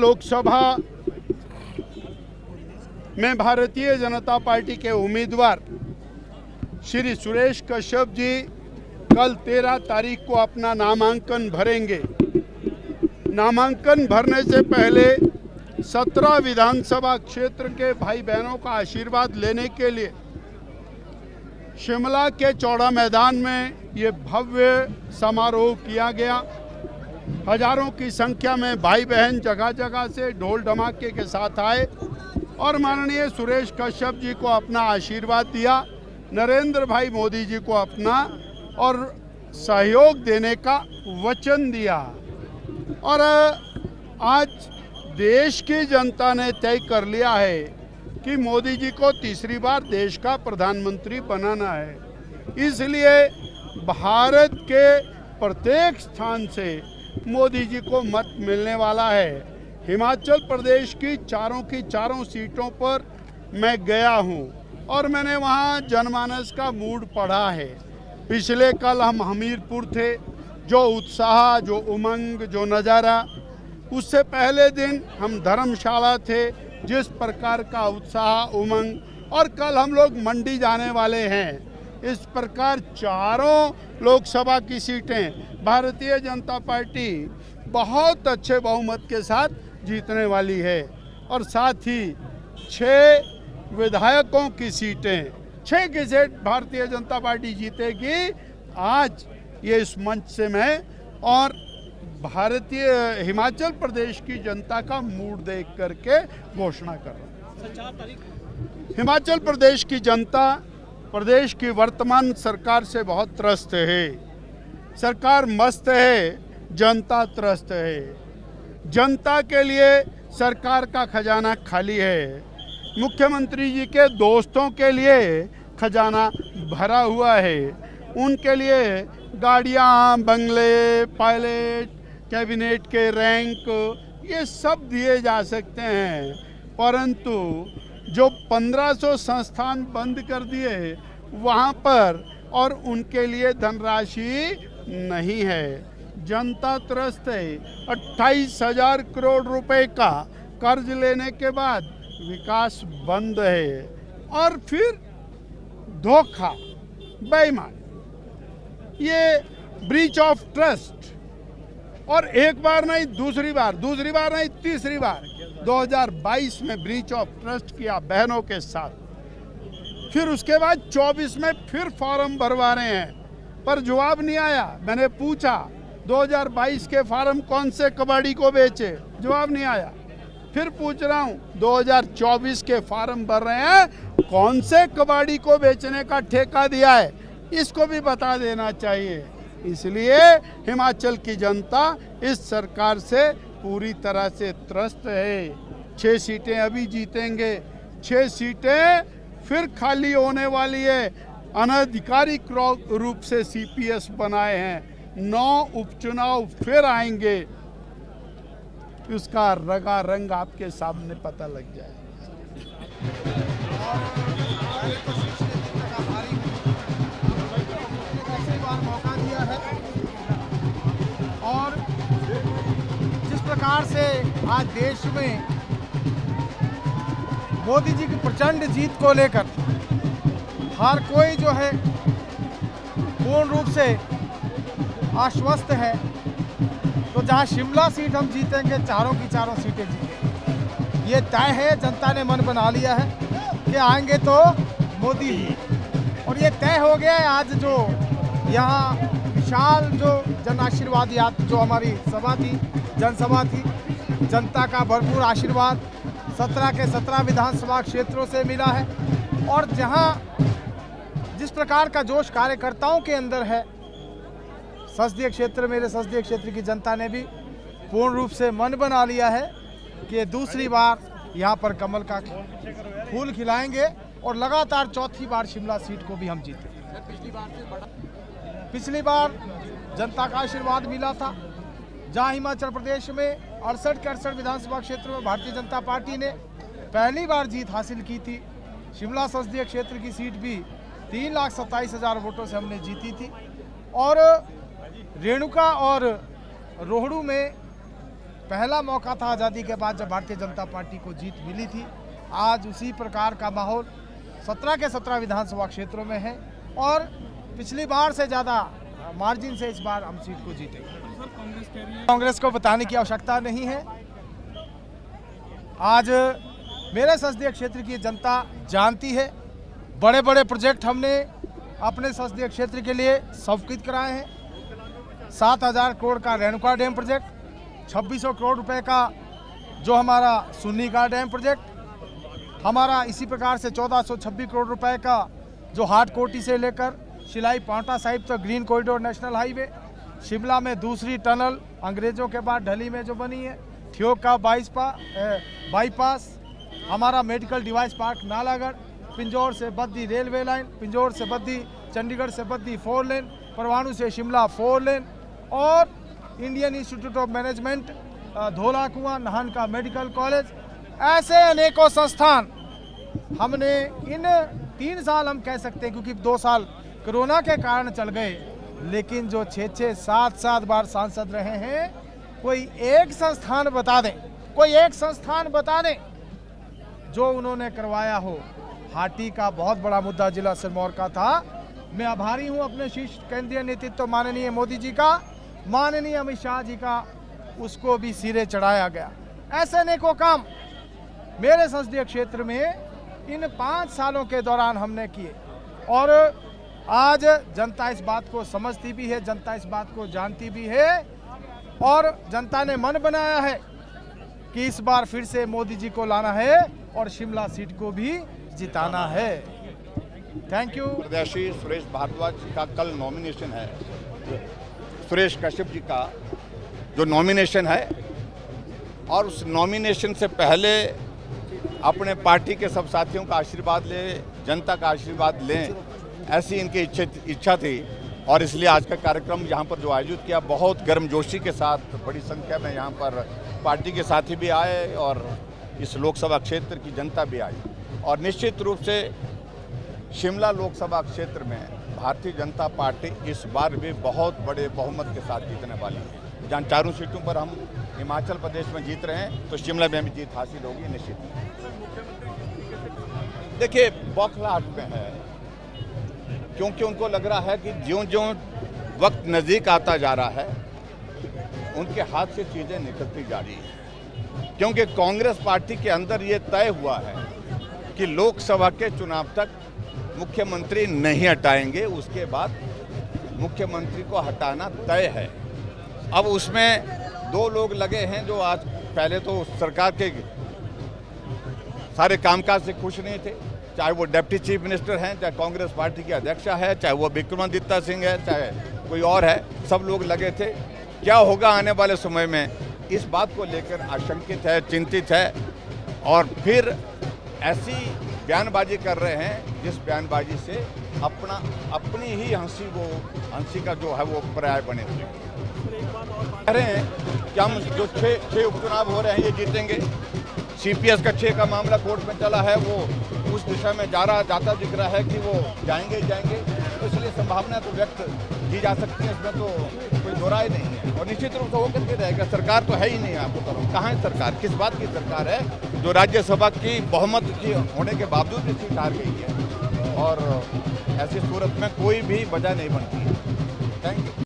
लोकसभा में भारतीय जनता पार्टी के उम्मीदवार श्री सुरेश कश्यप जी कल 13 तारीख को अपना नामांकन भरेंगे। नामांकन भरने से पहले 17 विधानसभा क्षेत्र के भाई बहनों का आशीर्वाद लेने के लिए शिमला के चौड़ा मैदान में ये भव्य समारोह किया गया। हजारों की संख्या में भाई बहन जगह जगह से ढोल धमाके के साथ आए और माननीय सुरेश कश्यप जी को अपना आशीर्वाद दिया, नरेंद्र भाई मोदी जी को अपना और सहयोग देने का वचन दिया। और आज देश की जनता ने तय कर लिया है कि मोदी जी को तीसरी बार देश का प्रधानमंत्री बनाना है। इसलिए भारत के प्रत्येक स्थान से मोदी जी को मत मिलने वाला है। हिमाचल प्रदेश की चारों सीटों पर मैं गया हूं और मैंने वहां जनमानस का मूड पढ़ा है। पिछले कल हम हमीरपुर थे, जो उत्साह, जो उमंग, जो नज़ारा। उससे पहले दिन हम धर्मशाला थे, जिस प्रकार का उत्साह, उमंग, और कल हम लोग मंडी जाने वाले हैं। इस प्रकार चारों लोकसभा की सीटें भारतीय जनता पार्टी बहुत अच्छे बहुमत के साथ जीतने वाली है और साथ ही 6 विधायकों की सीटें, 6 की सीट भारतीय जनता पार्टी जीतेगी। आज ये इस मंच से मैं और भारतीय हिमाचल प्रदेश की जनता का मूड देख करके घोषणा कर रहा हूँ। हिमाचल प्रदेश की जनता प्रदेश की वर्तमान सरकार से बहुत त्रस्त है। सरकार मस्त है, जनता त्रस्त है। जनता के लिए सरकार का खजाना खाली है। मुख्यमंत्री जी के दोस्तों के लिए खजाना भरा हुआ है। उनके लिए गाड़ियाँ, बंगले, पायलट, कैबिनेट के रैंक, ये सब दिए जा सकते हैं, परंतु जो 1500 संस्थान बंद कर दिए वहाँ पर और उनके लिए धनराशि नहीं है। जनता त्रस्त है। 28,000 करोड़ रुपए का कर्ज लेने के बाद विकास बंद है और फिर धोखा, बेईमान, ये ब्रीच ऑफ ट्रस्ट। और एक बार नहीं, दूसरी बार नहीं, तीसरी बार 2022 में ब्रीच ऑफ ट्रस्ट किया बहनों के साथ। फिर उसके बाद 24 में फिर फॉर्म भरवा रहे हैं, पर जवाब नहीं आया। मैंने पूछा 2022 के फॉर्म कौन से कबाड़ी को बेचे, जवाब नहीं आया। फिर पूछ रहा हूँ 2024 के फॉर्म भर रहे हैं, कौन से कबाड़ी को बेचने का ठेका दिया है, इसको भी बता देना चाहिए। इसलिए हिमाचल की जनता इस सरकार से पूरी तरह से त्रस्त है। 6 सीटें अभी जीतेंगे, 6 सीटें फिर खाली होने वाली है। अनधिकारिक रूप से सीपीएस बनाए हैं। 9 उपचुनाव फिर आएंगे, उसका रंगा रंग आपके सामने पता लग जाए। और जिस प्रकार से आज देश में मोदी जी की प्रचंड जीत को लेकर हर कोई जो है पूर्ण रूप से आश्वस्त है, तो जहां शिमला सीट हम जीतेंगे, चारों की चारों सीटें जीतेंगे, ये तय है। जनता ने मन बना लिया है कि आएंगे तो मोदी ही, और ये तय हो गया है। आज जो यहाँ विशाल जो जन आशीर्वाद यात्रा, जो हमारी सभा थी, जनसभा थी, जनता का भरपूर आशीर्वाद 17 के 17 विधानसभा क्षेत्रों से मिला है। और जहां जिस प्रकार का जोश कार्यकर्ताओं के अंदर है, संसदीय क्षेत्र, मेरे संसदीय क्षेत्र की जनता ने भी पूर्ण रूप से मन बना लिया है कि दूसरी बार यहाँ पर कमल का फूल खिलाएंगे और लगातार चौथी बार शिमला सीट को भी हम जीतेंगे। पिछली बार जनता का आशीर्वाद मिला था, जहां हिमाचल प्रदेश में 68 के 68 विधानसभा क्षेत्रों में भारतीय जनता पार्टी ने पहली बार जीत हासिल की थी। शिमला संसदीय क्षेत्र की सीट भी 3,27,000 वोटों से हमने जीती थी। और रेणुका और रोहड़ू में पहला मौका था आज़ादी के बाद जब भारतीय जनता पार्टी को जीत मिली थी। आज उसी प्रकार का माहौल 17 के 17 विधानसभा क्षेत्रों में है और पिछली बार से ज़्यादा मार्जिन से इस बार हम सीट को जीतेंगे। कांग्रेस को बताने की आवश्यकता नहीं है। आज मेरे संसदीय क्षेत्र की जनता जानती है। बड़े बड़े प्रोजेक्ट हमने अपने संसदीय क्षेत्र के लिए स्वीकृत कराए हैं। 7,000 करोड़ का रेणुका डैम प्रोजेक्ट, 2600 करोड़ रुपए का जो हमारा सुन्नी का डैम प्रोजेक्ट, हमारा इसी प्रकार से 1426 करोड़ रुपए का जो हाट कोटी से लेकर शिलाई पांवटा साहिब तक green corridor national highway, Shimla में दूसरी टनल अंग्रेजों के बाद ढली में जो बनी है, ठियोग का बाईपास, हमारा medical device park Nalagarh, Pinjore से बद्दी रेलवे लाइन, पिंजौर से बद्दी, चंडीगढ़ से बद्दी 4 लेन, परवाणु से शिमला 4 लेन और इंडियन इंस्टीट्यूट ऑफ मैनेजमेंट धोला कुआं नाहन का मेडिकल कॉलेज, ऐसे अनेकों संस्थान हमने इन 3 साल हम कह सकते हैं, क्योंकि 2 साल कोरोना के कारण चल गए, लेकिन जो 6-6, 7-7 बार सांसद रहे हैं, कोई एक संस्थान बता दें, कोई एक संस्थान बता दें जो उन्होंने करवाया हो। हाटी का बहुत बड़ा मुद्दा जिला सिरमौर का था। मैं आभारी हूं अपने शीर्ष केंद्रीय नेतृत्व माननीय मोदी जी का, माननीय अमित शाह जी का, उसको भी सिरे चढ़ाया गया। ऐसे अनेकों काम मेरे संसदीय क्षेत्र में इन 5 सालों के दौरान हमने किए और आज जनता इस बात को समझती भी है, जनता इस बात को जानती भी है और जनता ने मन बनाया है कि इस बार फिर से मोदी जी को लाना है और शिमला सीट को भी जिताना है। Thank you. प्रत्याशी सुरेश भारद्वाज जी का कल नॉमिनेशन है। सुरेश कश्यप जी का जो नॉमिनेशन है, और उस नॉमिनेशन से पहले अपने पार्टी के सब साथियों का आशीर्वाद लें, जनता का आशीर्वाद लें, ऐसी इनकी इच्छा थी और इसलिए आज का कार्यक्रम यहाँ पर जो आयोजित किया, बहुत गर्मजोशी के साथ बड़ी संख्या में यहाँ पर पार्टी के साथी भी आए और इस लोकसभा क्षेत्र की जनता भी आई और निश्चित रूप से शिमला लोकसभा क्षेत्र में भारतीय जनता पार्टी इस बार भी बहुत बड़े बहुमत के साथ जीतने वाली है। जहाँ 4 सीटों पर हम हिमाचल प्रदेश में जीत रहे हैं, तो शिमला में भी जीत हासिल होगी निश्चित। देखिए, बौखलाहट में है, क्योंकि उनको लग रहा है कि ज्यों-ज्यों वक्त नज़दीक आता जा रहा है, उनके हाथ से चीज़ें निकलती जा रही है। क्योंकि कांग्रेस पार्टी के अंदर ये तय हुआ है कि लोकसभा के चुनाव तक मुख्यमंत्री नहीं हटाएंगे, उसके बाद मुख्यमंत्री को हटाना तय है। अब उसमें 2 लोग लगे हैं जो आज पहले तो सरकार के सारे कामकाज से खुश नहीं थे, चाहे वो डिप्टी चीफ मिनिस्टर हैं, चाहे कांग्रेस पार्टी की अध्यक्षा है, चाहे वो विक्रमादित्य सिंह है, चाहे कोई और है, सब लोग लगे थे। क्या होगा आने वाले समय में, इस बात को लेकर आशंकित है, चिंतित है और फिर ऐसी बयानबाजी कर रहे हैं जिस बयानबाजी से अपनी ही हंसी का जो है वो पर्याय बने हुए कह रहे हैं कि हम जो 6 उपचुनाव हो रहे हैं ये जीतेंगे। CPS का 6 का मामला कोर्ट में चला है, वो उस दिशा में जाता दिख रहा है कि वो जाएंगे, तो इसलिए संभावना तो व्यक्त की जा सकती है, इसमें तो कोई दो राय नहीं है और निश्चित रूप से वो करके रहेगा। सरकार तो है ही नहीं, आपको बताऊँ कहाँ है सरकार, किस बात की सरकार है जो राज्यसभा की बहुमत की होने के बावजूद भी सीट हार गई है और ऐसी सूरत में कोई भी वजह नहीं बनती है। Thank you.